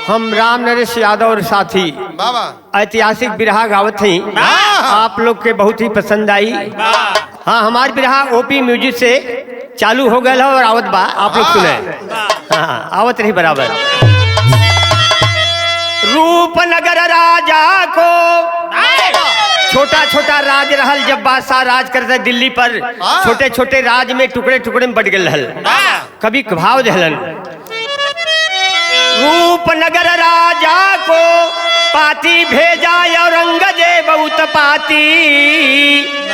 हम राम नरेश यादव और साथी ऐतिहासिक बिरहा गावत हैं। आप लोग के बहुत ही पसंद आई। हाँ, हमारी बिरहा ओपी म्यूजिक से चालू हो गया और आवत बा, आप लोग सुने। हाँ, आवत रही बराबर। रूपनगर राजा को छोटा छोटा राज रहल, जब बादशाह राज करते दिल्ली पर छोटे छोटे राज में टुकड़े टुकड़े में बढ़ गए रहल। कभी भाव दहलन रूपनगर राजा को पाती भेजा औरंगजेब उत्पाती,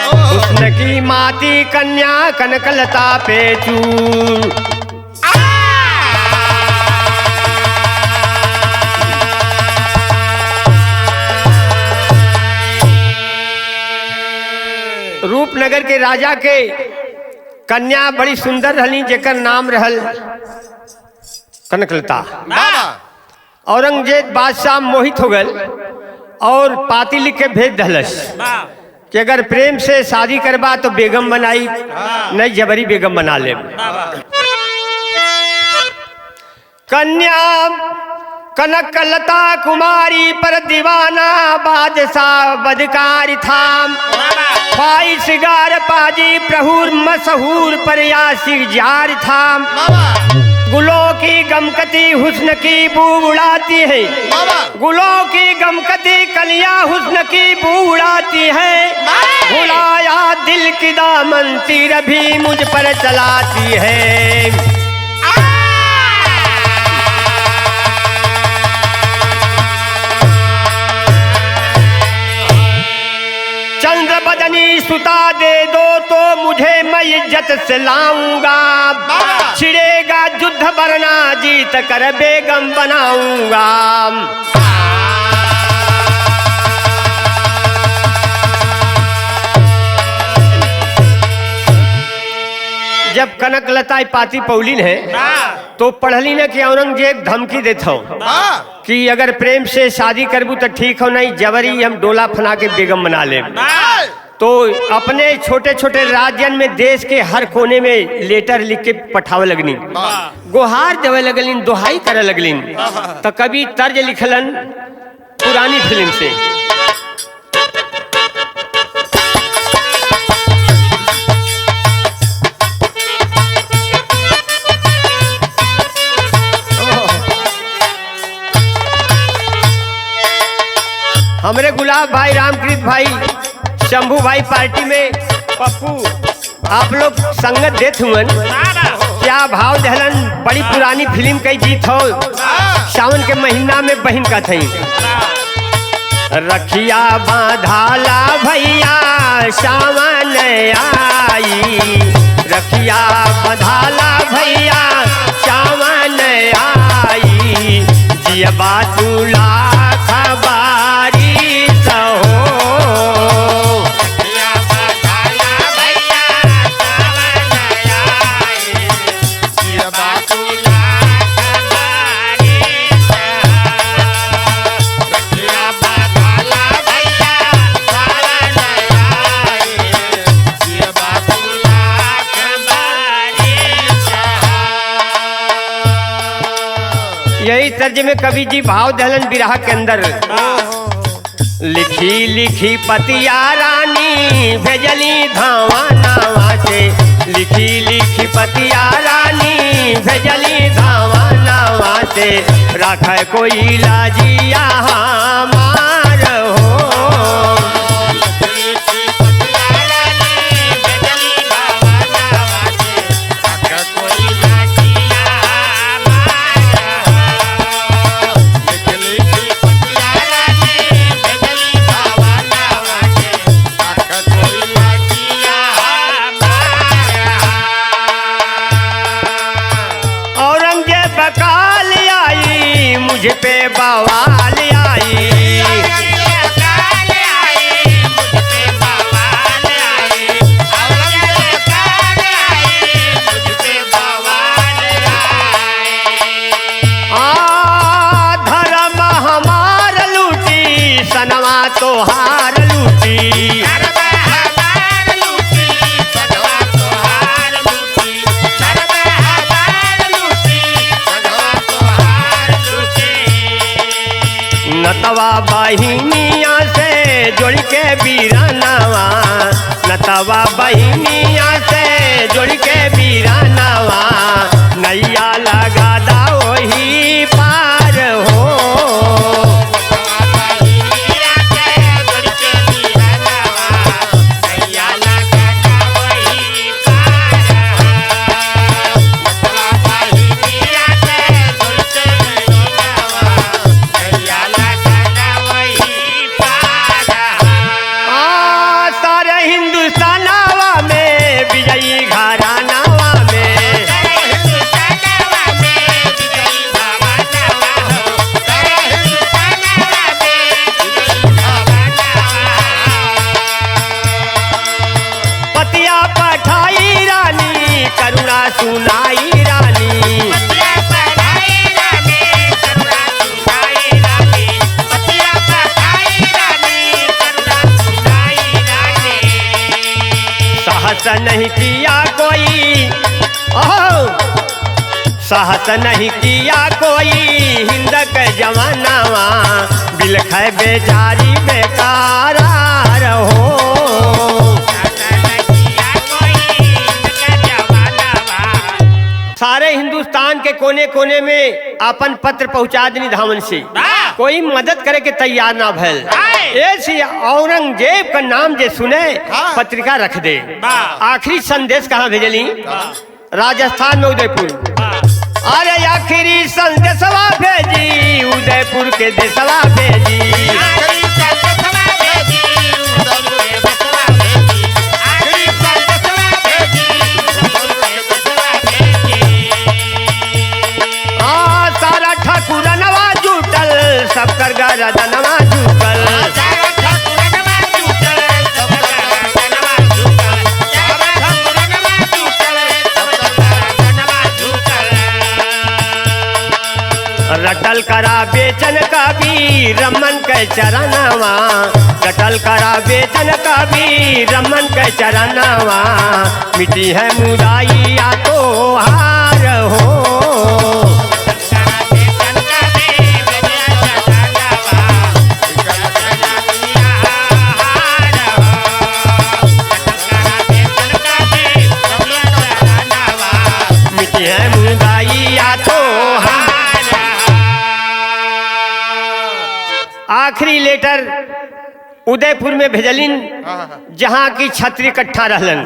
हुस्न की माती कन्या कनकलता पे चूर। रूपनगर के राजा के कन्या बड़ी सुंदर रहली, जेकर नाम रहल कनकलता। औरंगजेब बादशाह मोहित हो गए और पाती लिख के भेज दहलस कि अगर प्रेम से शादी करबा तो बेगम बनाई, नहीं जबरी बेगम बना ले। कन्या कनकलता कुमारी पर दीवाना बादशाह बदकारी था। ख्वाहिशगार पाजी प्रहुर मशहूर पर यासिर जार था। गुलों की गमकती हुस्न की बू उड़ाती है, गुलों की गमकती कलियां हुस्न की बू उड़ाती है। भुलाया दिल की दामन तीर भी मुझ पर चलाती है। चंद्र बदनी सुता दे दो तो मुझे मैं इज्जत से लाऊंगा। छिड़ेगा युद्ध वरना जीत कर बेगम बनाऊंगा। जब कनकलता पाती पौलिन है तो पढ़ली न कि औरंगजेब धमकी देता हो कि अगर प्रेम से शादी करबू तो ठीक हो, नहीं जबरी हम डोला फना के बेगम बना ले। तो अपने छोटे छोटे राज्यन में देश के हर कोने में लेटर लिख के पठावे लगनी, गुहार देवे लगलिन, दोहाई करे लगलिन। तो कभी तर्ज लिखलन पुरानी फिल्म से। हमरे गुलाब भाई, रामकृष्ण भाई, शंभू भाई पार्टी में पप्पू आप लोग संगत देत हुए। क्या भाव दहलन, बड़ी पुरानी फिल्म कई जीत हो। सावन के महीना में बहन का थी। रखिया बांधाला भैया सावन आई, रखिया बांधाला भैया सावन आई। जियबा तुला खबारी यही तर्ज में कवि जी भाव दहलन बिरहा के अंदर। लिखी लिखी पतिया रानी भेजली धावा नावा से, लिखी लिखी पतिया रानी भेजली धावा नावा से। राखे कोई लाजिया हमार हो। मुझ पे बवाल आई, धर्म हमार लूटी सनवा तो हार लूटी। नतवा बहिनिया से जोड़ के बीरानावा, नतवा बहिनिया से जोड़ के बीरानावा, नैया लगा दा वही पार हो। सुनाई रानी साहस नहीं किया कोई, साहस नहीं किया कोई हिंद के जवानावा, बिलख बेचारी बेकार हो। सारे हिंदुस्तान के कोने कोने में अपन पत्र पहुंचा दनी धावन से, कोई मदद करे के तैयार ना भैल। ऐसी औरंगजेब का नाम जे सुने पत्रिका रख दे। आखिरी संदेश कहाँ भेजली? राजस्थान में उदयपुर। अरे आखिरी संदेशवा भेजी उदयपुर के देशवा भेजी, सब कर गरदनवा झुकल, रटल करा बेचन कभी रमन के चरणवा, रटल करा बेचन कभी रमन के चरणवा, मिट्टी है मुदाइया तो हार हो। आखिरी लेटर उदयपुर में भेजलिन, जहां की छत्री इकट्ठा रहलन।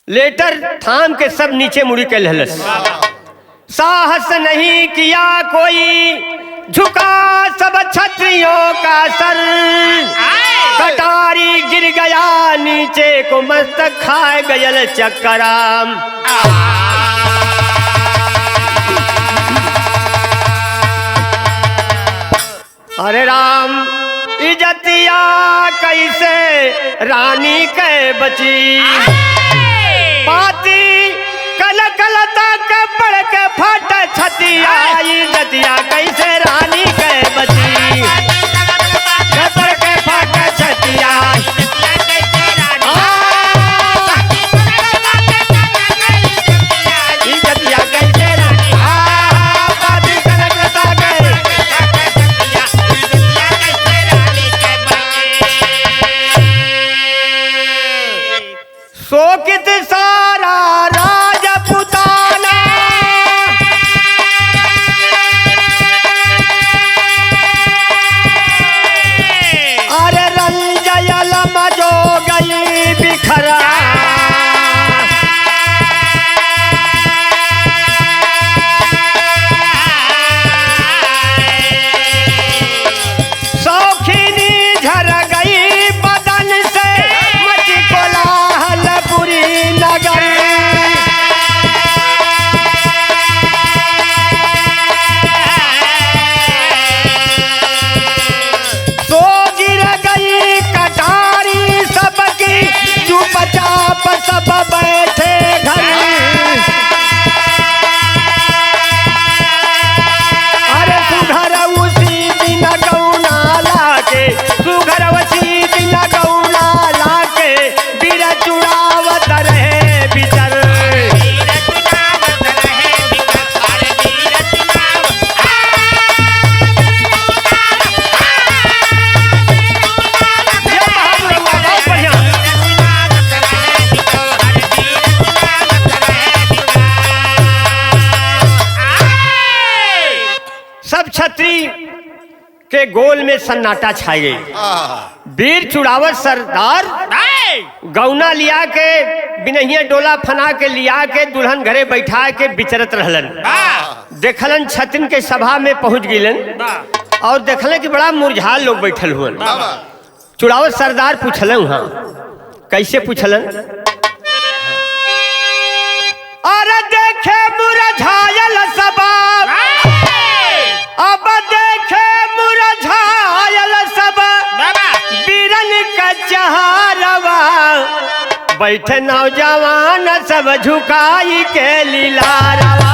लेटर थाम के सब नीचे मुड़ी के लहलस। साहस नहीं किया कोई झुका सब छत्रियों का सर, कटारी गिर गया नीचे को मस्तक खाए गयल चक्कराम। अरे राम इज्जतिया कैसे रानी के बची, पाती कल कल तक पड़ के फट छतिया, इज्जतिया कैसे रानी के बची, पड़ के फट छतिया। शोकित सारा राजपुताना छत्री के गोल में सन्नाटा छाई गई। वीर चुड़ावत सरदार गौना लिया के बिनहिया डोला फना के लिया के दुल्हन घरे बैठा के विचरत रहलन। देखलन छतिन के सभा में पहुंच गिलन और देखलन कि बड़ा मुरझा लोग बैठल हुए। चुड़ावत सरदार पूछलन, हाँ कैसे पूछलन? अरे देखे मुरझायल सबा, अब देखे मुरझायल सबा, बीरन का चहारवा, बैठे नौजवान सब झुकाई के लीलारवा।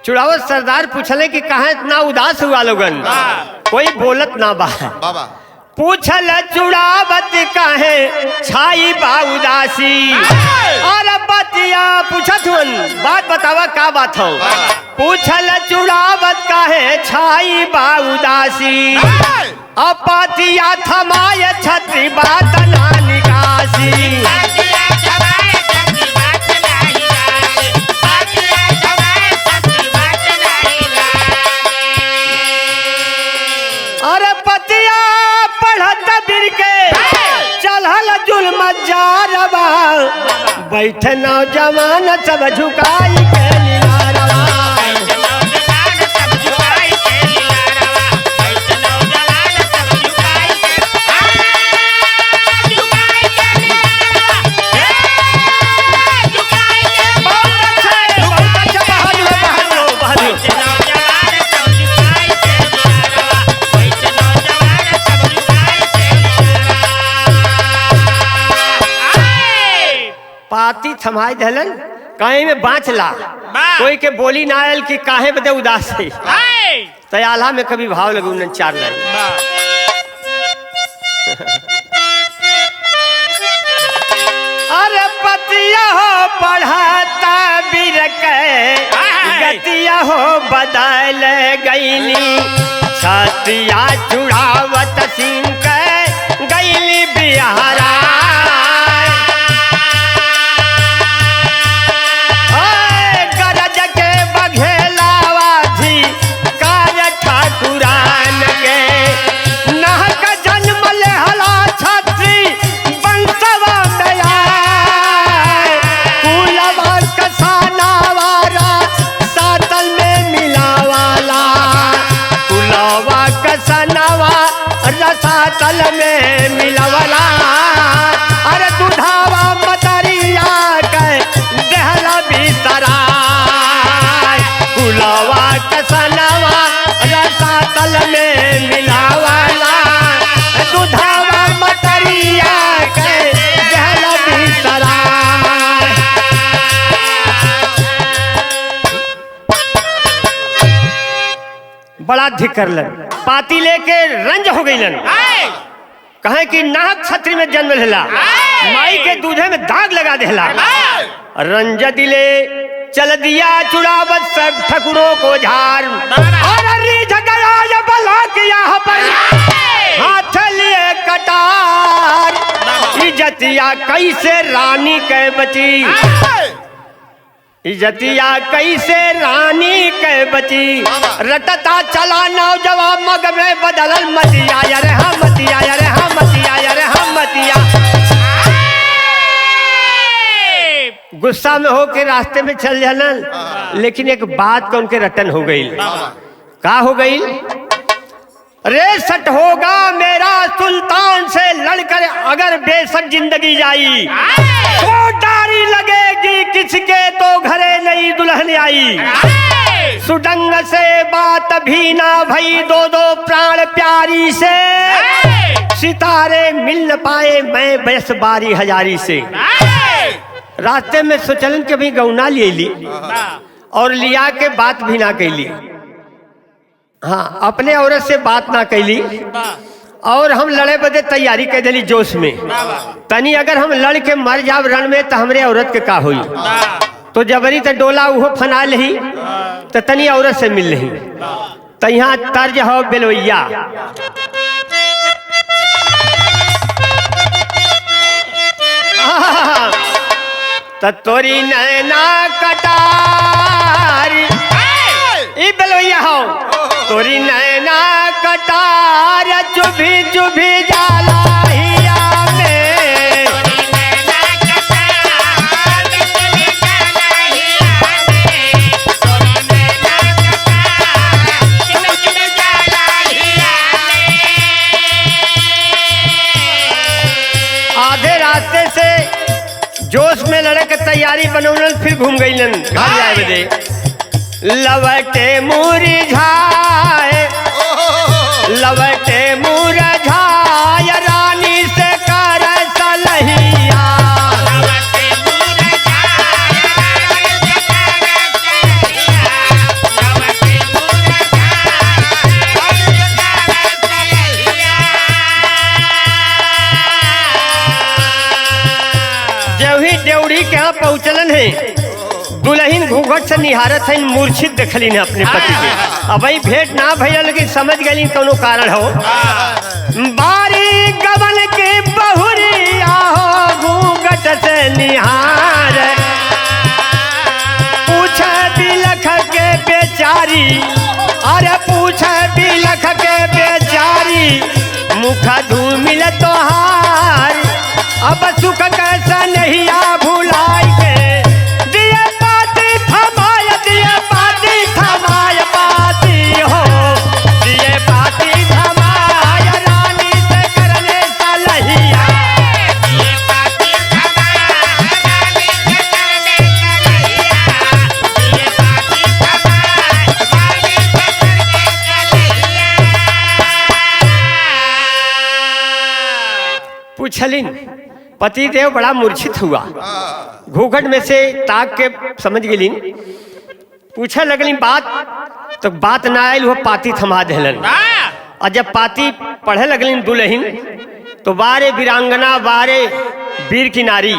चुड़ावत सरदार पूछले कि कहा इतना उदास हुआ लोगन? कोई बोलत ना बा। पूछल चुड़ावत काहे छाई बा उदासी? और बतिया पूछत हुन, बात बतावा का बात हो? पूछल चुड़ावत काहे छाई बा उदासी? अब बतिया थमाए छत्री बात ना निकासी। अरे पतिया पढ़त बिर के चलहल जुल्म जारवा, बैठे नौजवान सब झुकाई के लीलारवा। पाती थमाई दहलन, काहे में बाँच ला। कोई के बोली ना आयल कि काहे बदे उदास है। तयाला में कभी भाव लगे उन्हें चार लाइन। अरे पतिया हो पढ़ाता बिर के, गतिया हो बदल गईली, छतिया चुड़ावत सिंह के गईली बिहारा। तल में मिलवला, अरे दुधावा मतरिया के देहला भीतरा, कुलवा कसनवा रसा तल में मिलावला, दुधावा मतरिया के देहला भीतरा। बड़ा धिक्कर लन, पाती लेके रंज हो गई लन। कहे कि नाहक छत्री में जन्म लेला, माई के दूधे में दाग लगा देला। रंज दिले चल दिया चुड़ावत सब ठकुरों को झार, और रीझ गया ये बला किया पर हाथ लिए कटार। इज्जतिया कैसे रानी के बची, इज्जतिया कैसे रानी के बची, रटता चला नौजवान मग में बदलल मतिया। अरे हम मतिया, अरे हम मतिया, अरे हम मतिया। गुस्सा में हो के रास्ते में चल जाना, लेकिन एक बात का उनके रटन हो गई। का हो गई? रेसट होगा मेरा सुल्तान से लड़कर अगर बेशक जिंदगी जाई, तो डारी लगेगी किसके तो घरे नई दुल्हन आई। सुडंग से बात भी ना भई दो दो प्राण प्यारी से, सितारे मिल न पाए मैं बयस बारी हजारी से। रास्ते में सोचलन के भी गौना ले ली और लिया के बात भी ना कैली। हाँ, अपने औरत से बात ना कैली और हम लड़े बदे तैयारी कर दिली जोश में। तनी अगर हम लड़ के मर जाब रण में तो हमरे औरत के का हुई। तो जबरी तो डोला उहो फना लही तो तनी औरत से मिल लही। तो यहाँ तर्ज हो बेलवैया। तो तोरी नैना कटारी ई बेलवैया हो। तोरी नैना कटार चुभी चुभी जाला हिया में। आधे रास्ते से जोश में लड़े के तैयारी बनौलन फिर घूम गईलन घर जाए बदे। लवटे मुरझाए लवटे मुरझाए रानी से कर सलहिया। जब ही देवड़ी के यहाँ पहुँचलन है दुल्हन घूंघट से निहारत है मूर्छित देखली ने अपने पति के। अब वही भेंट ना भैया लेकिन समझ गई कोनो कारण हो। बारी गवन के बहुरिया हो घूंघट से निहार। पूछ बिलख के बेचारी अरे पूछ बिलख के बेचारी मुख धूमिल तोहार। अब सुख कैसा नहीं आ भुलाई के पूछलिन। पति देव बड़ा मूर्छित हुआ। घूंघट में से ताक के समझ गेलिन। पूछे लगलिन बात तो बात ना आयल वो पाती थमा देलन। और जब पाती पढ़े लगलिन दुल्हन तो बारे वीरांगना बारे वीर की नारी।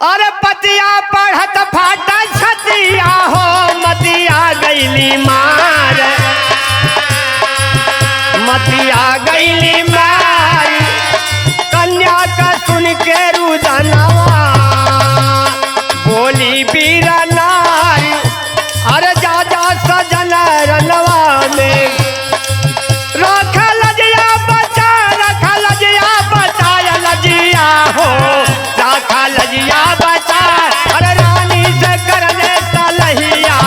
अरे पतिया पढ़त फाटा छतिया हो मतिया गईली मार। मतिया गईली मार कन्या का सुन के रुदनवा बोली बीरा नारी। अरे जा जा सजन रनवा में रख लजिया बचा लजिया हो रख लजिया बचा। अरे रानी से करने सलहिया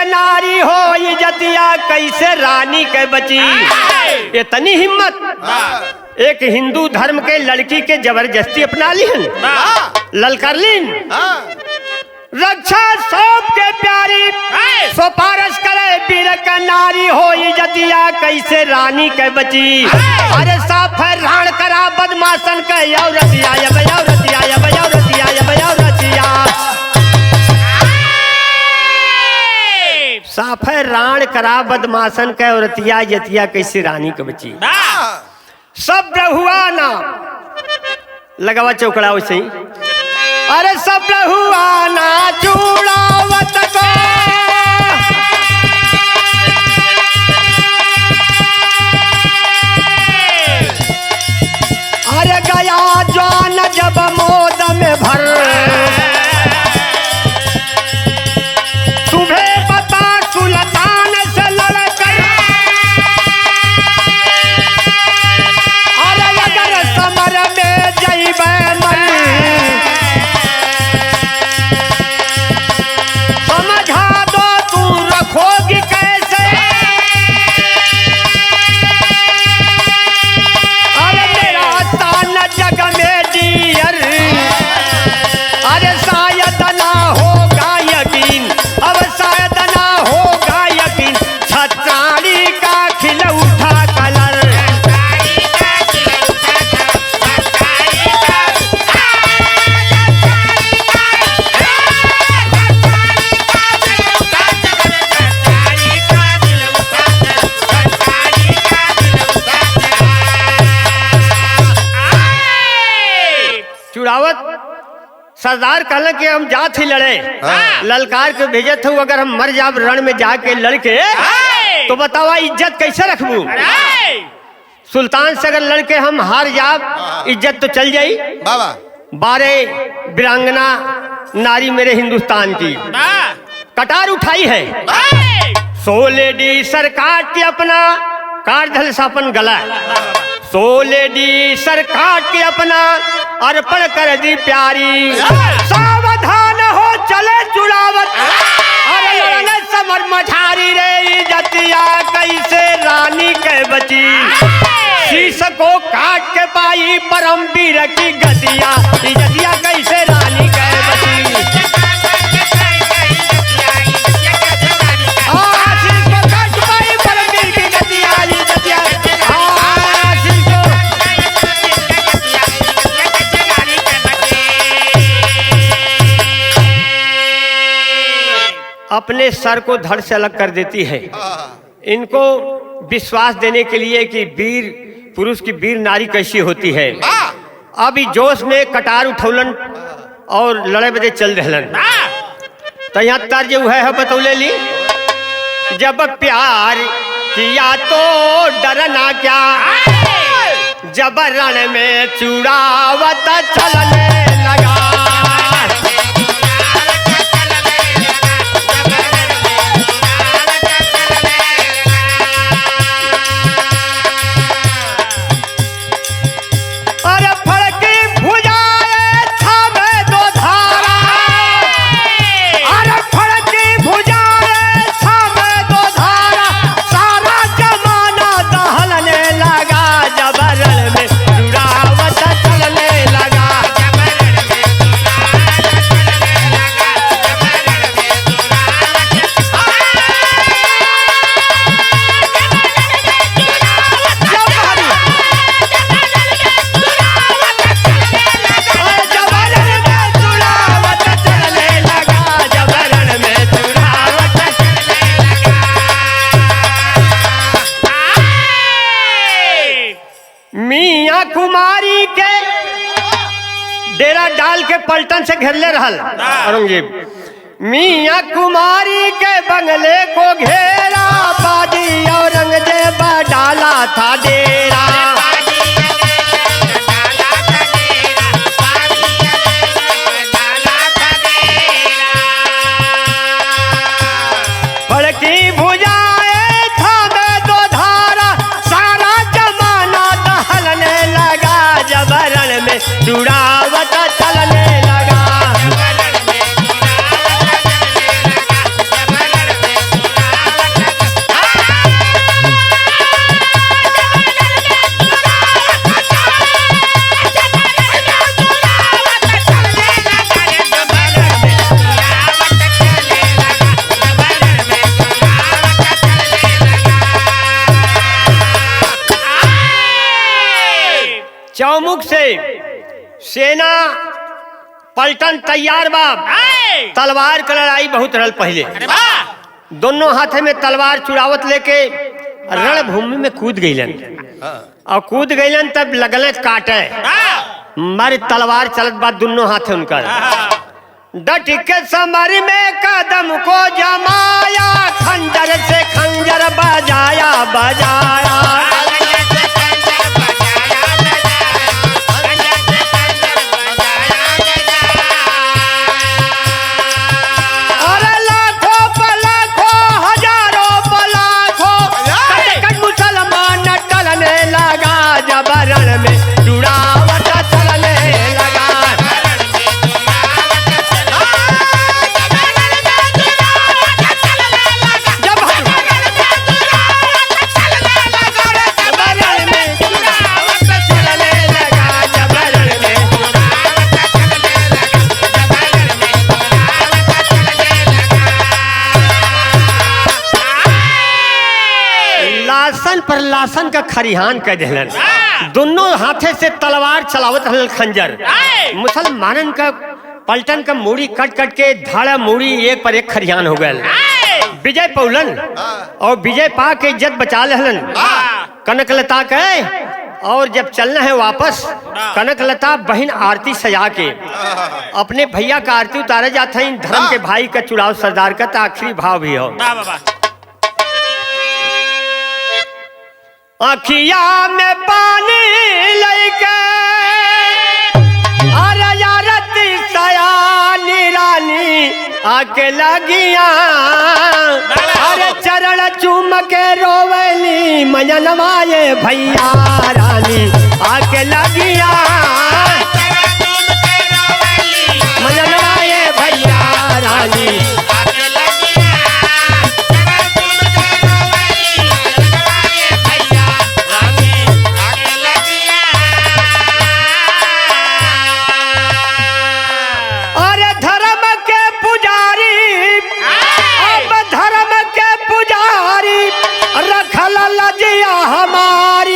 नारी हो इज्जतिया कैसे रानी के बची। इतनी हिम्मत एक हिंदू धर्म के लड़की के जबरदस्ती अपना लीन ललकार लीन। रक्षा सौंप के प्यारी सुपारस करे वीर का नारी हो इज्जतिया कैसे रानी के बची। अरे साफ है राण करा बदमाशन के औरतिया औरतिया औरतिया औरतिया साफ है राण करा बदमाशन के औरतिया यतिया कैसे रानी के बची। सब हुआ ना लगावा चौकड़ा वैसे ही। अरे सब हुआ ना चूड़ावत को अरे गया जान जब मोद में भर। सरदार कहला कि हम जात ही लड़े, ललकार के भेजत हूँ, अगर हम मर जाब रण में जाके लड़के तो बतावा इज्जत कैसे रखबू। सुल्तान से अगर लड़के हम हार जाब इज्जत तो चल जाई। 12 वीरांगना नारी मेरे हिंदुस्तान की कटार उठाई है, 16 सर काट के अपना काट धल सापन गला, 16 सर काट के अपना अर्पण कर दी प्यारी। सावधान हो चले चुड़ावत, अरे समर मझारी रे इज्जतिया कैसे रानी के बची। शीश को काट के पाई परमवीर की गतिया, इज्जतिया कैसे रानी के बची। अपने सर को धड़ से अलग कर देती है, इनको विश्वास देने के लिए कि वीर पुरुष की वीर नारी कैसी होती है। अभी जोश में कटार उठौलन और लड़े बदे चल रहलन, तो यहाँ तर्ज है बतौले ली। जब प्यार किया तो डरना क्या, जब रण में चुड़ावत चलने लगा। कुमारी के डेरा डाल के पलटन से घेरले रहल औरंगजेब। मियाँ कुमारी के बंगले को घेरा, बाजी औरंगजेब डाला था डेरा। फड़की भुजाए थामे दो धारा, सारा जमाना दहलने लगा, जब रण में चुड़ावत चलने लगा। चौमुख से सेना पलटन तैयार बाब, तलवार का लड़ाई बहुत रहल पहले। दोनों हाथे में तलवार चुड़ावत लेके रणभूमि में कूद गईलन, और कूद गईलन तब लगल काटे, मर तलवार चलत बाद दोनों हाथे उनका डट के समर में कदम को जमाया, खंजर से खंजर बजाया बजाया। लासन पर लासन का खरिहान कह दिलन, दोनों हाथे से तलवार चलावत रहल खंजर। मुसलमानन का पलटन का मूड़ी कट कट के धाड़ा मूड़ी एक पर एक खरिहान हो गए। विजय पौलन और विजय पा के इज्जत बचा लेहलन। कनकलता के और जब चलना है वापस कनकलता बहन आरती सजा के अपने भैया का आरती उतारे जाते हैं। धर्म के भाई का चुड़ाव सरदार का तो आखिरी भाव भी हो। अखिया में पानी लेके अरे यारती सयानी रानी आके लगिया अरे चरण चूम के रोवली मजनवाए भैया रानी आके लगिया मजनवाए भैया रानी।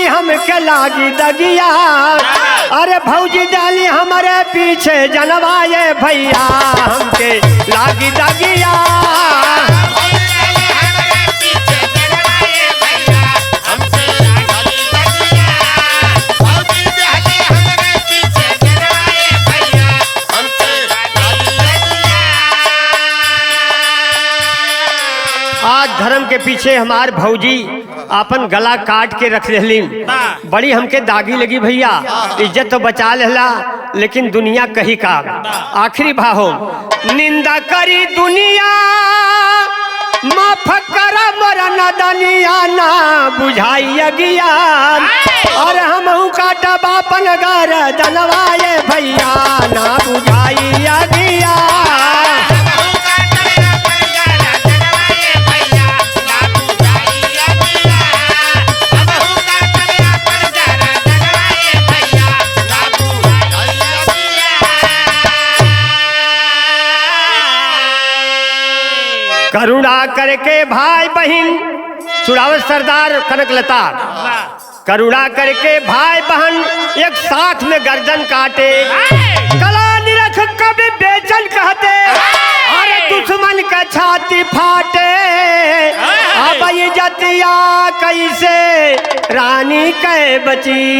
हमके लागी दगिया अरे भौजी डाली हमारे पीछे जनवाए भैया हमके लागी दगिया। आज धर्म के पीछे हमार भौजी अपन गला काट के रख लेली। बड़ी हमके दागी लगी भैया। इज्जत तो बचा लेला लेकिन दुनिया कही का। आखिरी भाव निंदा करी दुनिया माफ कर मरन दनिया ना बुझाई अगिया और हम काटा बापन घर जनवाए भैया ना बुझाई अगिया। करुणा करके भाई बहन चुड़ाव सरदार कनकलता करुणा करके भाई बहन एक साथ में गर्दन काटे गला निरख कभी बेचन कहते अरे दुश्मन का छाती फाटे अब ये जतिया कैसे रानी कै बची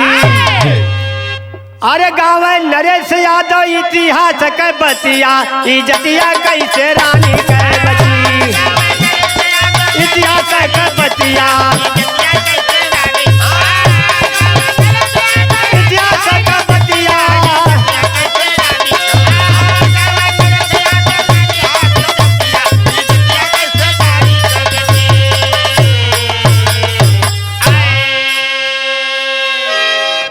अरे गाँव नरेश यादव इतिहास के बतिया इजतिया कैसे रानी कै बची इतिहास का बतिया।